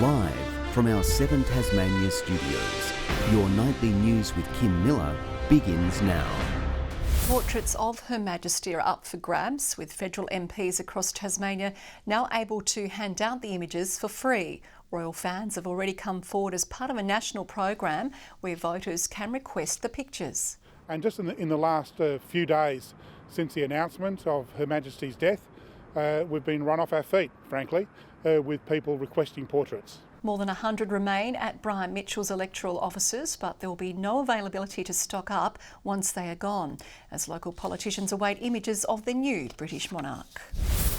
Live from our Seven Tasmania studios, your nightly news with Kim Miller begins now. Portraits of Her Majesty are up for grabs, with federal MPs across Tasmania now able to hand out the images for free. Royal fans have already come forward as part of a national program where voters can request the pictures. And just in the last few days since the announcement of Her Majesty's death, we've been run off our feet, frankly, with people requesting portraits. More than 100 remain at Brian Mitchell's electoral offices, but there will be no availability to stock up once they are gone, as local politicians await images of the new British monarch.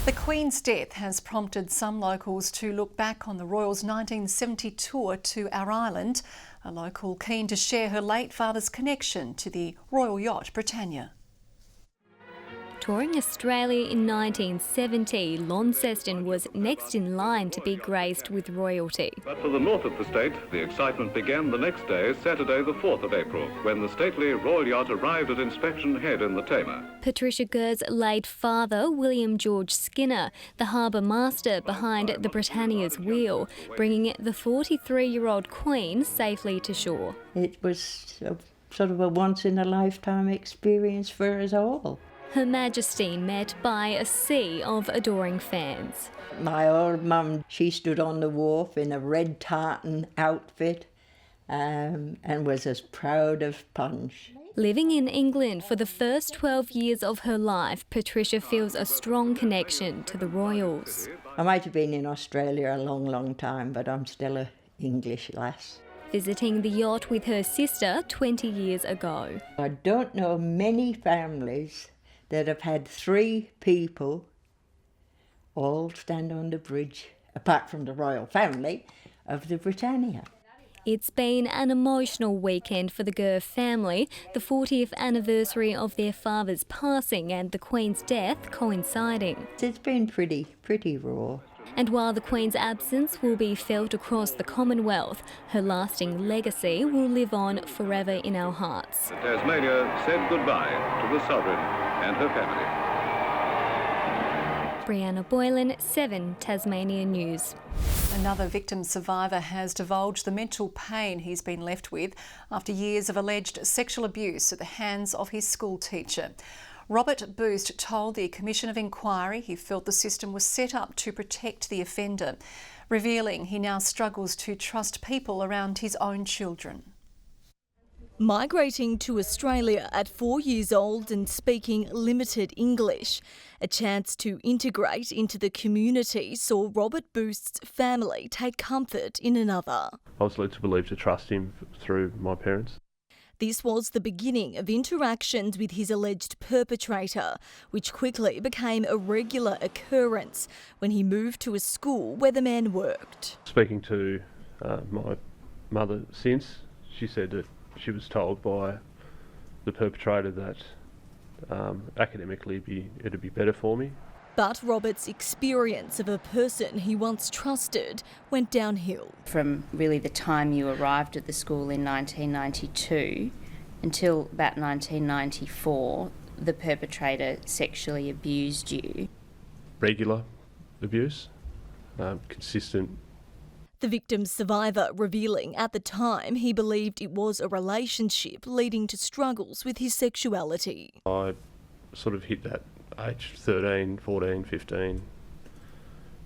The Queen's death has prompted some locals to look back on the Royals' 1970 tour to our island, a local keen to share her late father's connection to the royal yacht Britannia. Touring Australia in 1970, Launceston was next in line to be graced with royalty. But for the north of the state, the excitement began the next day, Saturday the 4th of April, when the stately royal yacht arrived at Inspection Head in the Tamar. Patricia Kerr's late father, William George Skinner, the harbour master behind the Britannia's wheel, bringing the 43-year-old Queen safely to shore. It was sort of a once-in-a-lifetime experience for us all. Her Majesty met by a sea of adoring fans. My old mum, she stood on the wharf in a red tartan outfit and was as proud as punch. Living in England for the first 12 years of her life, Patricia feels a strong connection to the royals. I might have been in Australia a long, long time, but I'm still an English lass. Visiting the yacht with her sister 20 years ago. I don't know many families that have had 3 people all stand on the bridge, apart from the royal family, of the Britannia. It's been an emotional weekend for the Kerr family, the 40th anniversary of their father's passing and the Queen's death coinciding. It's been pretty raw. And while the Queen's absence will be felt across the Commonwealth, her lasting legacy will live on forever in our hearts. Tasmania said goodbye to the Sovereign and her family. Brianna Boylan, 7 Tasmania News. Another victim survivor has divulged the mental pain he's been left with after years of alleged sexual abuse at the hands of his school teacher. Robert Boost told the Commission of Inquiry he felt the system was set up to protect the offender, revealing he now struggles to trust people around his own children. Migrating to Australia at 4 years old and speaking limited English, a chance to integrate into the community saw Robert Boost's family take comfort in another. I was led to believe to trust him through my parents. This was the beginning of interactions with his alleged perpetrator, which quickly became a regular occurrence when he moved to a school where the man worked. Speaking to my mother since, she said that she was told by the perpetrator that academically it'd be better for me. But Robert's experience of a person he once trusted went downhill. From really the time you arrived at the school in 1992 until about 1994, the perpetrator sexually abused you. Regular abuse, consistent. The victim's survivor revealing at the time he believed it was a relationship leading to struggles with his sexuality. I sort of hit that age 13, 14, 15,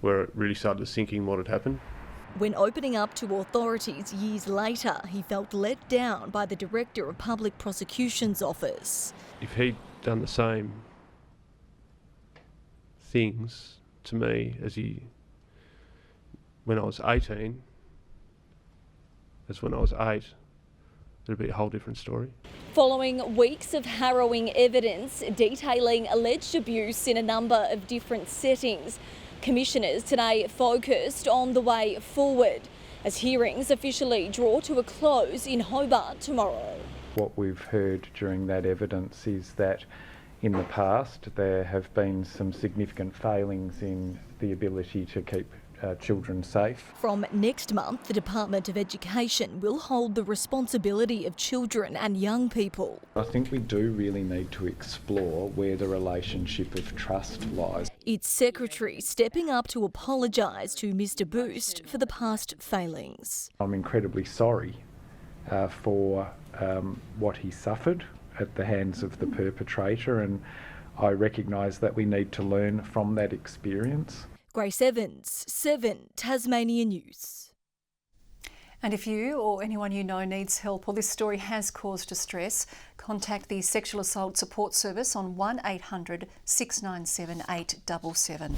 where it really started sinking what had happened. When opening up to authorities years later, he felt let down by the Director of Public Prosecution's office. If he'd done the same things to me when I was 18, as when I was 8, it'd be a whole different story. Following weeks of harrowing evidence detailing alleged abuse in a number of different settings, commissioners today focused on the way forward as hearings officially draw to a close in Hobart tomorrow. What we've heard during that evidence is that in the past there have been some significant failings in the ability to keep children safe. From next month, the Department of Education will hold the responsibility of children and young people. I think we do really need to explore where the relationship of trust lies. its secretary stepping up to apologise to Mr Boost for the past failings. I'm incredibly sorry for what he suffered at the hands of the perpetrator, and I recognise that we need to learn from that experience. Grace Evans, 7 Tasmania News. And if you or anyone you know needs help or this story has caused distress, contact the Sexual Assault Support Service on 1800 697 877.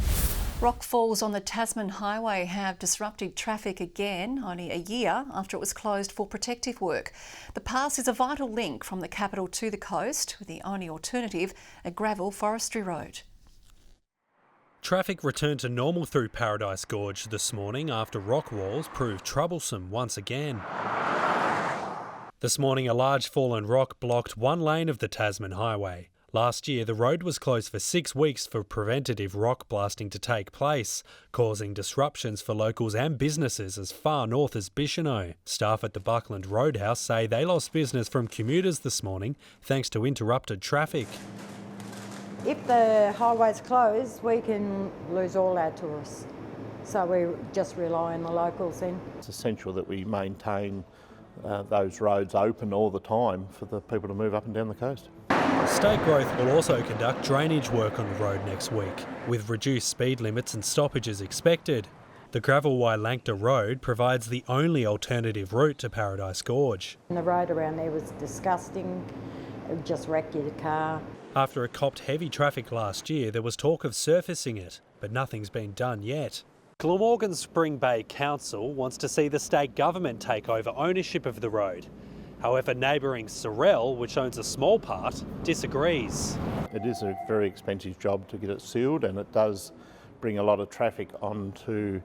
Rock falls on the Tasman Highway have disrupted traffic again, only a year after it was closed for protective work. The pass is a vital link from the capital to the coast, with the only alternative a gravel forestry road. Traffic returned to normal through Paradise Gorge this morning after rock walls proved troublesome once again. This morning, a large fallen rock blocked one lane of the Tasman Highway. Last year, the road was closed for 6 weeks for preventative rock blasting to take place, causing disruptions for locals and businesses as far north as Bicheno. Staff at the Buckland Roadhouse say they lost business from commuters this morning thanks to interrupted traffic. If the highway's closed, we can lose all our tourists. So we just rely on the locals then. It's essential that we maintain those roads open all the time for the people to move up and down the coast. State Growth will also conduct drainage work on the road next week, with reduced speed limits and stoppages expected. The gravel Wailangta Road provides the only alternative route to Paradise Gorge. And the road around there was disgusting. It would just wreck your car. After it copped heavy traffic last year, there was talk of surfacing it, but nothing's been done yet. Glamorgan Spring Bay Council wants to see the state government take over ownership of the road. However, neighbouring Sorell, which owns a small part, disagrees. It is a very expensive job to get it sealed, and it does bring a lot of traffic onto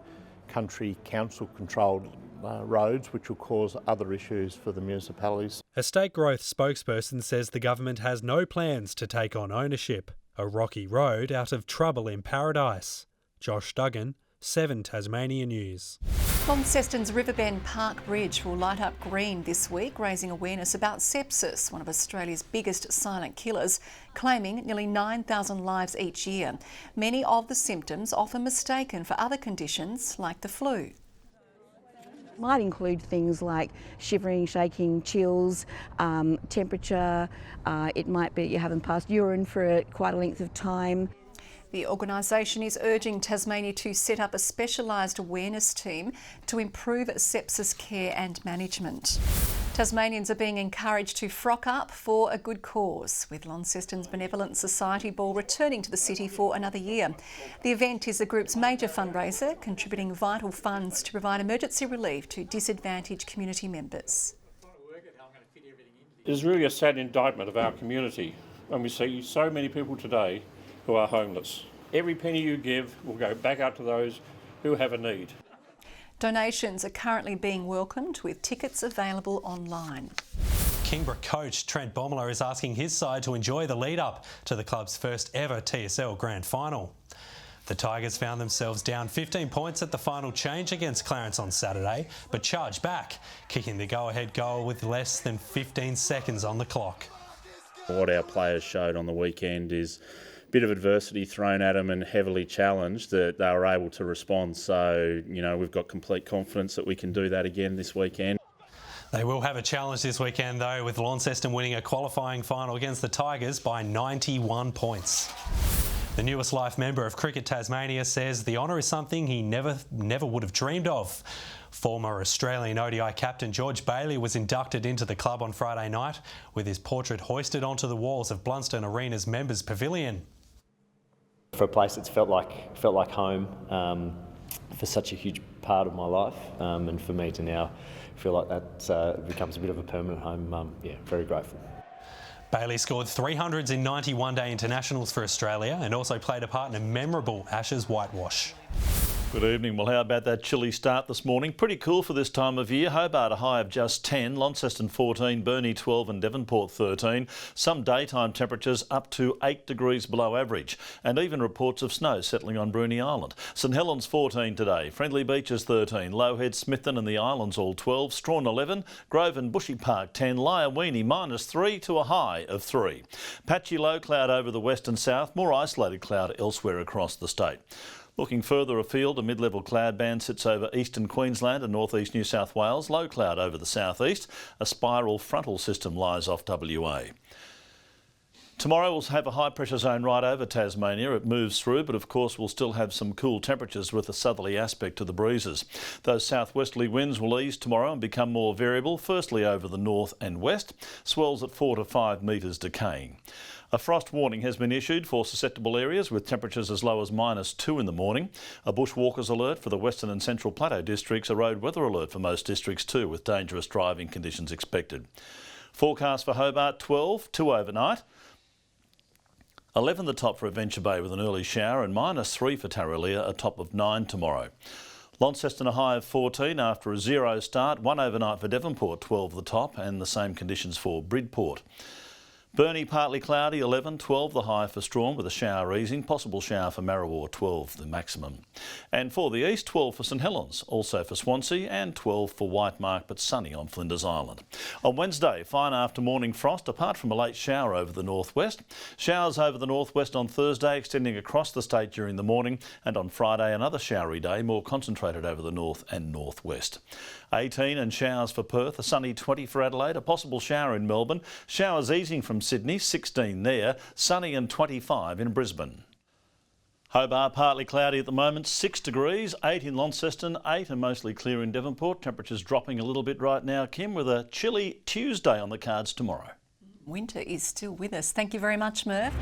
country council-controlled roads, which will cause other issues for the municipalities. A State Growth spokesperson says the government has no plans to take on ownership. A rocky road out of trouble in Paradise. Josh Duggan, 7 Tasmania News. Launceston's Riverbend Park Bridge will light up green this week, raising awareness about sepsis, one of Australia's biggest silent killers, claiming nearly 9,000 lives each year. Many of the symptoms often mistaken for other conditions like the flu. Might include things like shivering, shaking, chills, temperature. It might be you haven't passed urine for quite a length of time. The organisation is urging Tasmania to set up a specialised awareness team to improve sepsis care and management. Tasmanians are being encouraged to frock up for a good cause, with Launceston's Benevolent Society Ball returning to the city for another year. The event is the group's major fundraiser, contributing vital funds to provide emergency relief to disadvantaged community members. It is really a sad indictment of our community when we see so many people today who are homeless. Every penny you give will go back out to those who have a need. Donations are currently being welcomed, with tickets available online. Kingborough coach Trent Bomela is asking his side to enjoy the lead-up to the club's first ever TSL Grand Final. The Tigers found themselves down 15 points at the final change against Clarence on Saturday, but charged back, kicking the go-ahead goal with less than 15 seconds on the clock. What our players showed on the weekend is a bit of adversity thrown at them and heavily challenged, that they were able to respond. So, we've got complete confidence that we can do that again this weekend. They will have a challenge this weekend though, with Launceston winning a qualifying final against the Tigers by 91 points. The newest life member of Cricket Tasmania says the honour is something he never would have dreamed of. Former Australian ODI captain George Bailey was inducted into the club on Friday night, with his portrait hoisted onto the walls of Blundstone Arena's members' pavilion. For a place that's felt like home for such a huge part of my life, and for me to now feel like that becomes a bit of a permanent home, very grateful. Bailey scored 300s in 90 one-day internationals for Australia and also played a part in a memorable Ashes whitewash. Good evening. Well, how about that chilly start this morning? Pretty cool for this time of year. Hobart a high of just 10, Launceston 14, Burnie 12 and Devonport 13. Some daytime temperatures up to 8 degrees below average, and even reports of snow settling on Bruny Island. St Helens 14 today, Friendly Beaches 13, Lowhead, Smithton and the Islands all 12, Strawn 11, Grove and Bushy Park 10, Lyawini -3 to a high of 3. Patchy low cloud over the west and south, more isolated cloud elsewhere across the state. Looking further afield, a mid-level cloud band sits over eastern Queensland and northeast New South Wales, low cloud over the southeast. A spiral frontal system lies off WA. Tomorrow we'll have a high pressure zone right over Tasmania. It moves through, but of course we'll still have some cool temperatures with a southerly aspect to the breezes. Those southwesterly winds will ease tomorrow and become more variable, firstly over the north and west, swells at 4 to 5 metres decaying. A frost warning has been issued for susceptible areas with temperatures as low as -2 in the morning. A bushwalkers alert for the Western and Central Plateau districts. A road weather alert for most districts too, with dangerous driving conditions expected. Forecast for Hobart 12, 2 overnight. 11 the top for Adventure Bay with an early shower, and -3 for Tarraleah, a top of 9 tomorrow. Launceston a high of 14 after a 0 start, 1 overnight for Devonport, 12 the top, and the same conditions for Bridport. Burnie partly cloudy, 11, 12 the high for Strawn with a shower easing, possible shower for Marrawar, 12 the maximum. And for the east, 12 for St Helens, also for Swansea, and 12 for Whitemark, but sunny on Flinders Island. On Wednesday, fine after morning frost apart from a late shower over the northwest. Showers over the northwest on Thursday extending across the state during the morning, and on Friday another showery day, more concentrated over the north and northwest. 18 and showers for Perth, a sunny 20 for Adelaide, a possible shower in Melbourne, showers easing from Sydney, 16 there, sunny and 25 in Brisbane. Hobart partly cloudy at the moment, 6 degrees, 8 in Launceston, 8 and mostly clear in Devonport. Temperatures dropping a little bit right now, Kim, with a chilly Tuesday on the cards tomorrow. Winter is still with us. Thank you very much, Murph.